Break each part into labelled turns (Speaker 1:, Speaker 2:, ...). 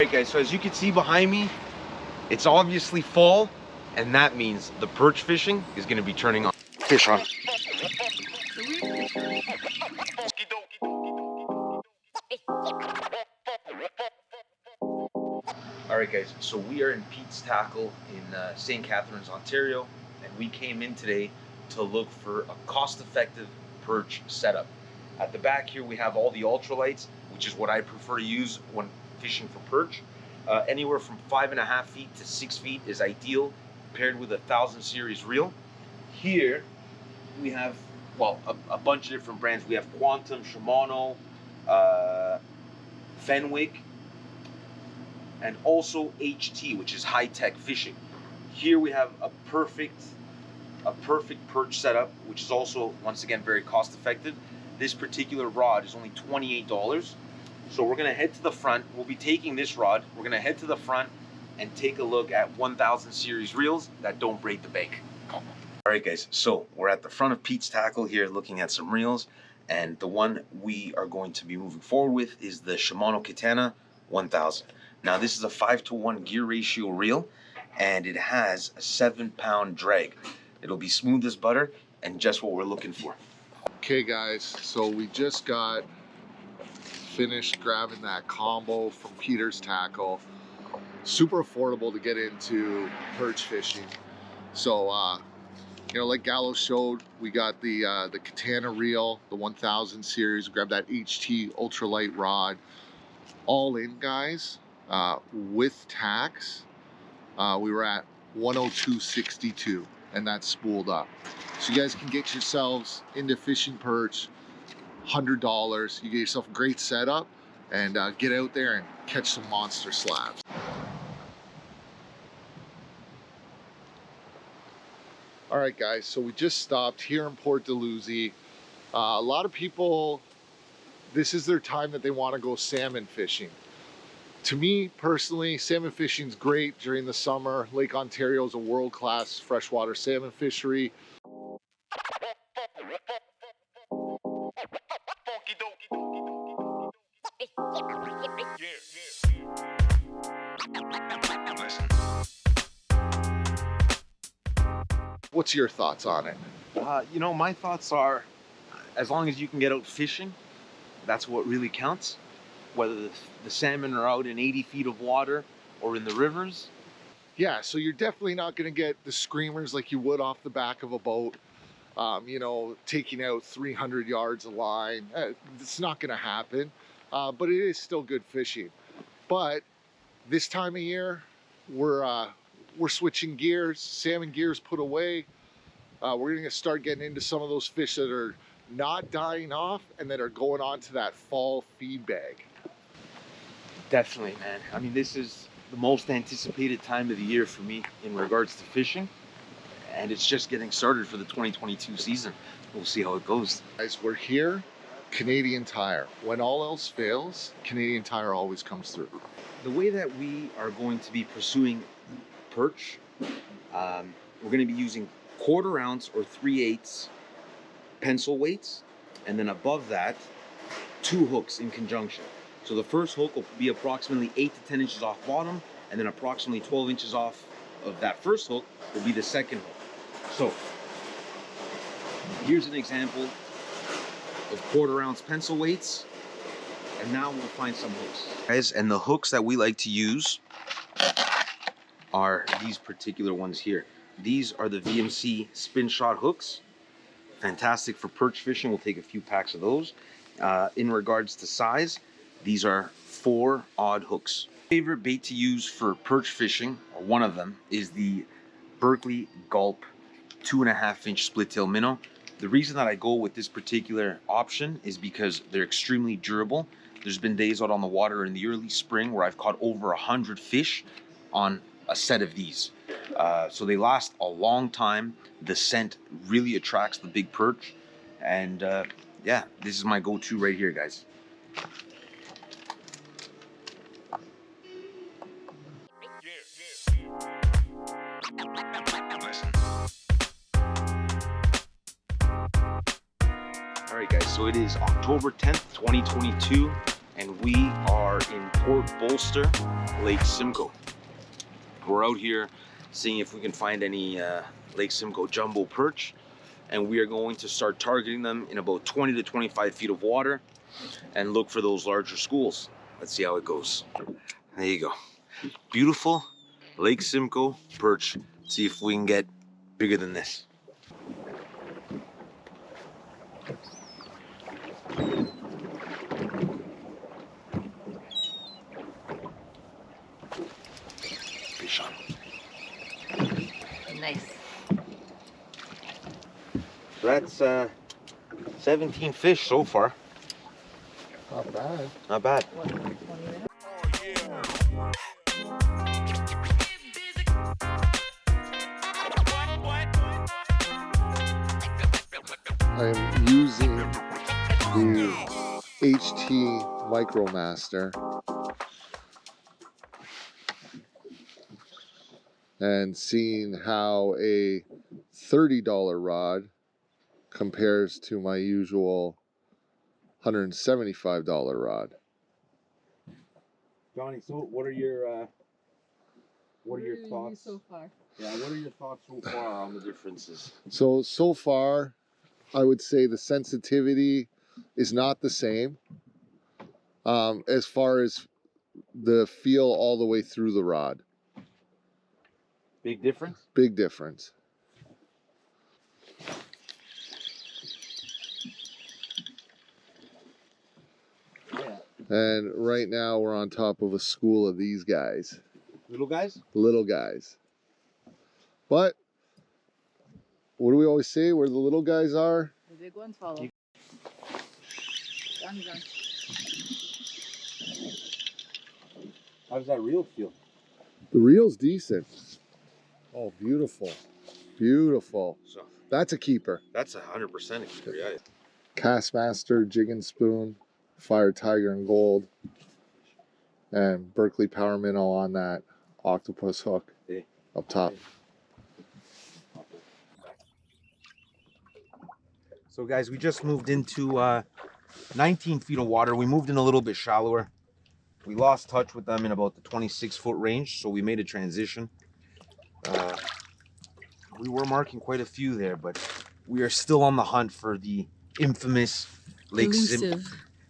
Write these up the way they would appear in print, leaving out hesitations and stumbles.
Speaker 1: right, guys, so as you can see behind me, it's obviously fall, and that means the perch fishing is going to be turning on. Fish on. All right, guys, so we are in Pete's Tackle in St. Catharines, Ontario, and we came in today to look for a cost-effective perch setup. At the back here, we have all the ultralights, which is what I prefer to use when fishing for perch. Anywhere from 5.5 feet to 6 feet is ideal, paired with a 1000 series reel. Here we have, well, a bunch of different brands. We have Quantum, Shimano, Fenwick, and also HT, which is high-tech fishing. Here we have a perfect perch setup, which is also, once again, very cost-effective. This particular rod is only $28. So we're gonna head to the front. We'll be taking this rod. We're gonna head to the front and take a look at 1000 series reels that don't break the bank. All right, guys, so we're at the front of Pete's Tackle here looking at some reels, and the one we are going to be moving forward with is the Shimano Katana 1000. Now this is a 5-to-1 gear ratio reel, and it has a 7-pound drag. It'll be smooth as butter and just what we're looking for.
Speaker 2: Okay guys, so we just got finished grabbing that combo from Peter's Tackle. Super affordable to get into perch fishing. So you know, like Gallo showed, we got the Katana reel, the 1000 series. We grabbed that HT ultralight rod. All in, guys, with tax, we were at $102.62, and that's spooled up. So you guys can get yourselves into fishing perch, $100. You get yourself a great setup and get out there and catch some monster slabs. All right, guys, so we just stopped here in Port Dalhousie. A lot of people, this is their time that they want to go salmon fishing. To me personally, salmon fishing is great during the summer. Lake Ontario is a world-class freshwater salmon fishery. What's your thoughts on it?
Speaker 1: You know, my thoughts are, as long as you can get out fishing, that's what really counts. Whether the salmon are out in 80 feet of water or in the rivers.
Speaker 2: Yeah, so you're definitely not going to get the screamers like you would off the back of a boat. You know, taking out 300 yards of line. It's not going to happen, but it is still good fishing. But this time of year, we're switching gears. Salmon gears put away. We're going to start getting into some of those fish that are not dying off and that are going on to that fall feed bag.
Speaker 1: Definitely, man. I mean, this is the most anticipated time of the year for me in regards to fishing, and it's just getting started for the 2022 season. We'll see how it goes.
Speaker 2: Guys, we're here, Canadian Tire. When all else fails, Canadian Tire always comes through.
Speaker 1: The way that we are going to be pursuing perch, we're going to be using 1/4 ounce or 3/8 pencil weights, and then above that, 2 hooks in conjunction. So the first hook will be approximately 8 to 10 inches off bottom, and then approximately 12 inches off of that first hook will be the second hook. So here's an example of 1/4 ounce pencil weights, and now we'll find some hooks. Guys, and the hooks that we like to use are these particular ones here. These are the VMC spin shot hooks. Fantastic for perch fishing. We'll take a few packs of those. In regards to size, these are 4-odd hooks. Favorite bait to use for perch fishing, or one of them, is the Berkley Gulp 2.5-inch split tail minnow. The reason that I go with this particular option is because they're extremely durable. There's been days out on the water in the early spring where I've caught over 100 fish on a set of these. So they last a long time. The scent really attracts the big perch, and yeah, this is my go-to right here, guys. All right, guys, so it is October 10th, 2022, and we are in Port Bolster, Lake Simcoe. We're out here seeing if we can find any Lake Simcoe jumbo perch, and we are going to start targeting them in about 20 to 25 feet of water and look for those larger schools. Let's see how it goes. There you go. Beautiful Lake Simcoe perch. Let's see if we can get bigger than this. Fish on.
Speaker 3: Nice.
Speaker 1: So that's 17 fish so far.
Speaker 2: Not bad.
Speaker 1: Not bad.
Speaker 3: What, 20 minutes?
Speaker 2: I am using the HT Micromaster and seeing how a $30 rod compares to my usual $175 rod.
Speaker 1: Johnny, so what are your thoughts
Speaker 3: so far?
Speaker 1: Yeah, what are your thoughts so far on the differences?
Speaker 2: So far, I would say the sensitivity is not the same as far as the feel all the way through the rod.
Speaker 1: Big difference?
Speaker 2: Big difference.
Speaker 1: Yeah.
Speaker 2: And right now we're on top of a school of these guys.
Speaker 1: Little guys?
Speaker 2: Little guys. But what do we always say? Where the little guys are?
Speaker 3: The big ones follow. Johnny's on.
Speaker 1: How does that reel feel?
Speaker 2: The reel's decent. Oh, beautiful. Beautiful.
Speaker 1: So
Speaker 2: That's a keeper.
Speaker 1: that's 100% a keeper, yeah.
Speaker 2: Castmaster, Jig and Spoon, Fire Tiger and Gold, and Berkeley Power Minnow on that octopus hook
Speaker 1: Hey.
Speaker 2: up top.
Speaker 1: So guys, we just moved into 19 feet of water. We moved in a little bit shallower. We lost touch with them in about the 26-foot range, so we made a transition. We were marking quite a few there, but we are still on the hunt for the infamous Lake Simcoe,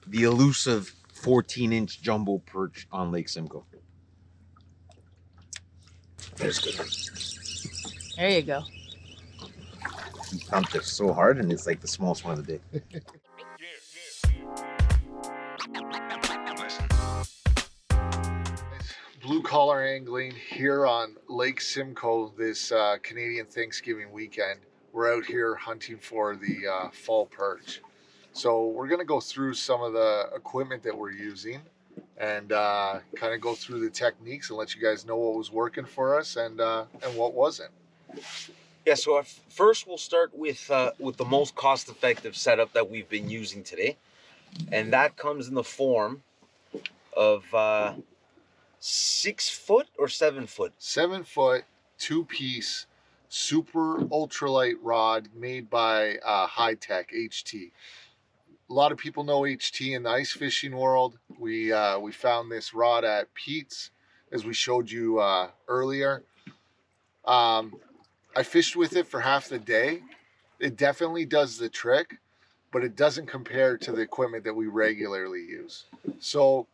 Speaker 1: the elusive 14-inch jumbo perch on Lake Simcoe. There's good.
Speaker 3: There you go.
Speaker 1: He pumped it so hard, and it's like the smallest one of the day.
Speaker 2: Blue collar angling here on Lake Simcoe this Canadian Thanksgiving weekend. We're out here hunting for the fall perch. So we're going to go through some of the equipment that we're using and kind of go through the techniques and let you guys know what was working for us and what wasn't.
Speaker 1: Yeah, so first we'll start with the most cost-effective setup that we've been using today, and that comes in the form of 6 foot or 7 foot.
Speaker 2: 7 foot, 2-piece, super ultralight rod made by High Tech HT. A lot of people know HT in the ice fishing world. We found this rod at Pete's, as we showed you earlier. I fished with it for half the day. It definitely does the trick, but it doesn't compare to the equipment that we regularly use. So,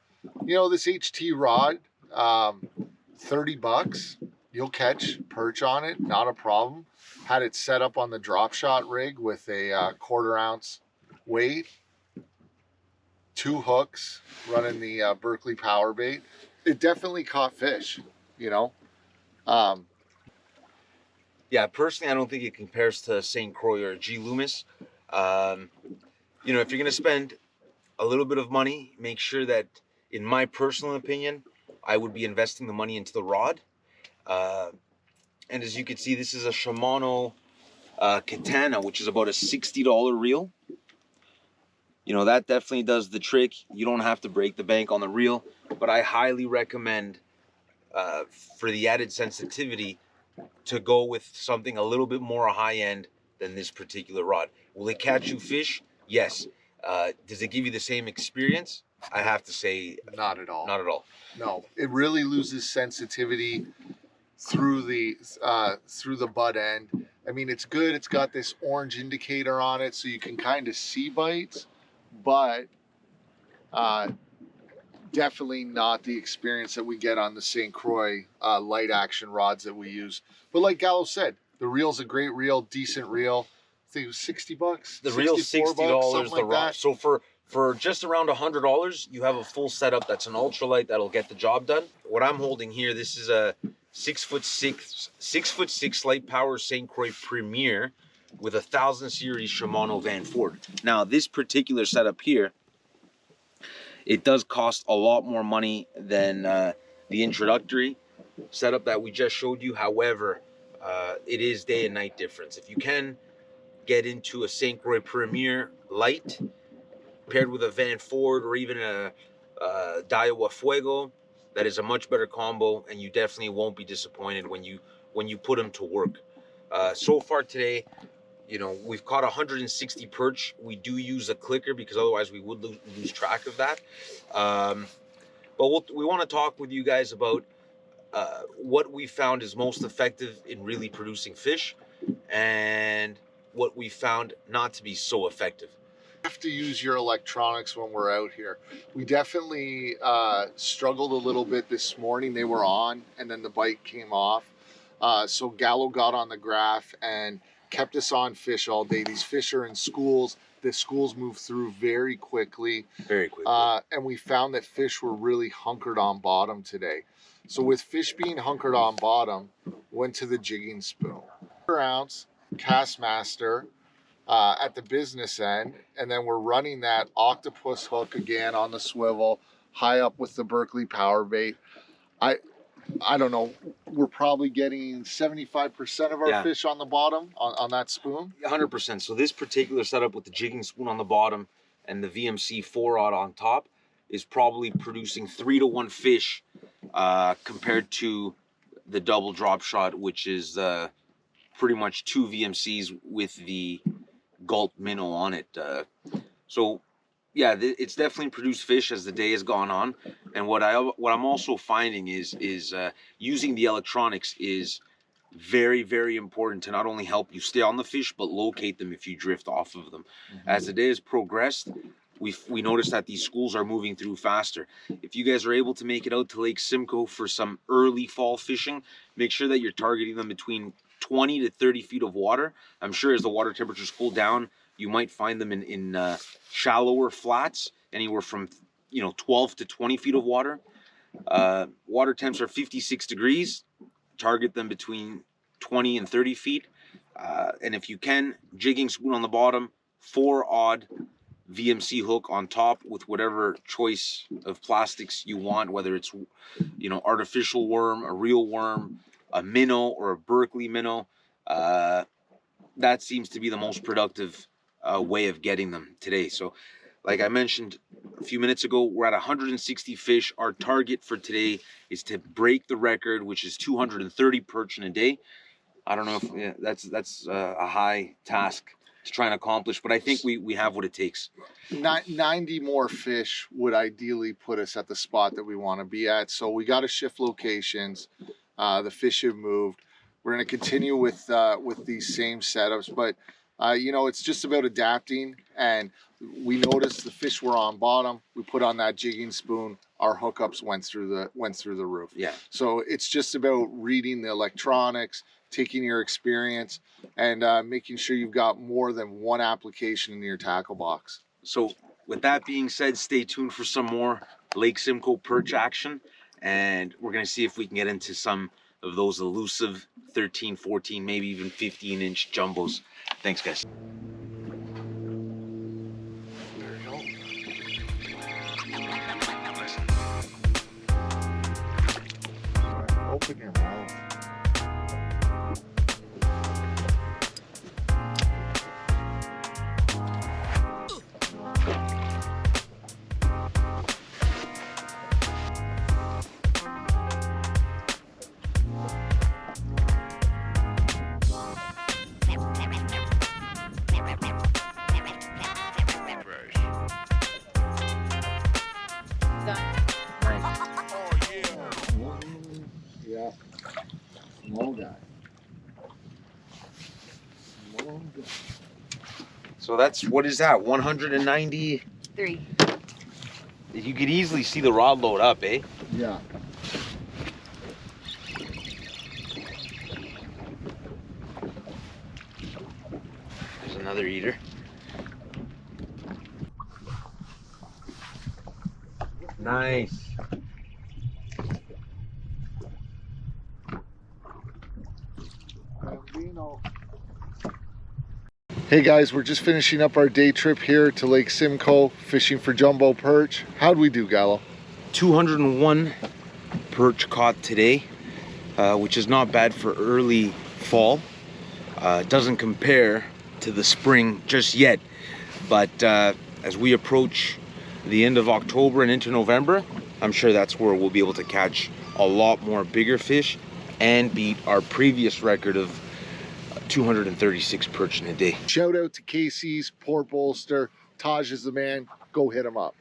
Speaker 2: you know, this HT rod, $30, you'll catch perch on it, not a problem. Had it set up on the drop shot rig with a 1/4 ounce weight, 2 hooks, running the Berkeley power bait. It definitely caught fish, you know.
Speaker 1: Yeah, personally, I don't think it compares to St. Croix or G. Loomis. You know, if you're going to spend a little bit of money, make sure that, in my personal opinion, I would be investing the money into the rod. And as you can see, this is a Shimano Katana, which is about a $60 reel. You know, that definitely does the trick. You don't have to break the bank on the reel, but I highly recommend, for the added sensitivity, to go with something a little bit more high-end than this particular rod. Will it catch you fish? Yes. Does it give you the same experience? I have to say,
Speaker 2: Not at all.
Speaker 1: not at all.
Speaker 2: No, it really loses sensitivity through the butt end. I mean, it's good. It's got this orange indicator on it, so you can kind of see bites, but definitely not the experience that we get on the St. Croix light action rods that we use. But like Gallo said, the reel's a great reel, decent reel. I think it was $60.
Speaker 1: The reel's $60.
Speaker 2: something
Speaker 1: The
Speaker 2: like
Speaker 1: rod.
Speaker 2: that.
Speaker 1: So for just around $100, you have a full setup that's an ultralight that'll get the job done. What I'm holding here, this is a 6'6" light power St. Croix Premier with 1000 series Shimano Van Ford. Now this particular setup here, it does cost a lot more money than the introductory setup that we just showed you. However, it is day and night difference. If you can get into a St. Croix Premier light paired with a Van Ford or even a Daiwa Fuego, that is a much better combo, and you definitely won't be disappointed when you put them to work. So far today, you know, we've caught 160 perch. We do use a clicker because otherwise we would lose track of that. But we want to talk with you guys about what we found is most effective in really producing fish and what we found not to be so effective.
Speaker 2: Have to use your electronics when we're out here. We definitely struggled a little bit this morning. They were on and then the bite came off. So Gallo got on the graph and kept us on fish all day. These fish are in schools. The schools move through very quickly.
Speaker 1: Very quickly.
Speaker 2: And we found that fish were really hunkered on bottom today. So with fish being hunkered on bottom, went to the jigging spoon. 1/4 ounce Castmaster at the business end, and then we're running that octopus hook again on the swivel, high up with the Berkeley power bait. I don't know, we're probably getting 75% of our fish on the bottom on that spoon.
Speaker 1: 100%. So this particular setup with the jigging spoon on the bottom and the VMC 4-rod on top is probably producing 3 to 1 fish compared to the double drop shot, which is pretty much 2 VMCs with the Galt minnow on it. So yeah, it's definitely produced fish as the day has gone on. And what I'm also finding is using the electronics is very, very important to not only help you stay on the fish, but locate them if you drift off of them. As the day has progressed, we noticed that these schools are moving through faster. If you guys are able to make it out to Lake Simcoe for some early fall fishing, make sure that you're targeting them between 20 to 30 feet of water. I'm sure as the water temperatures cool down, you might find them in shallower flats, anywhere from 12 to 20 feet of water. Water temps are 56 degrees. Target them between 20 and 30 feet. And if you can, jigging spoon on the bottom, 4-odd VMC hook on top with whatever choice of plastics you want, whether it's artificial worm, a real worm, a minnow, or a Berkeley minnow. That seems to be the most productive way of getting them today. So like I mentioned a few minutes ago, we're at 160 fish. Our target for today is to break the record, which is 230 perch in a day. I don't know if that's a high task to try and accomplish, but I think we have what it takes.
Speaker 2: 90 more fish would ideally put us at the spot that we want to be at. So we got to shift locations. The fish have moved. We're going to continue with these same setups, but it's just about adapting. And we noticed the fish were on bottom. We put on that jigging spoon. Our hookups went through the roof.
Speaker 1: Yeah.
Speaker 2: So it's just about reading the electronics, taking your experience, and making sure you've got more than one application in your tackle box.
Speaker 1: So with that being said, stay tuned for some more Lake Simcoe perch action, and we're going to see if we can get into some of those elusive 13, 14, maybe even 15-inch jumbos. Thanks, guys.
Speaker 2: There you go. Open your mouth. Small guy. Small guy.
Speaker 1: So that's, what is that, 190?
Speaker 3: 3.
Speaker 1: You could easily see the rod load up, eh?
Speaker 2: Yeah.
Speaker 1: There's another eater. Nice.
Speaker 2: Hey guys, we're just finishing up our day trip here to Lake Simcoe, fishing for jumbo perch. How'd we do, Gallo?
Speaker 1: 201 perch caught today, which is not bad for early fall. It doesn't compare to the spring just yet, but as we approach the end of October and into November, I'm sure that's where we'll be able to catch a lot more bigger fish and beat our previous record of 236 perch in a day.
Speaker 2: Shout out to Casey's, Port Bolster. Taj is the man. Go hit him up.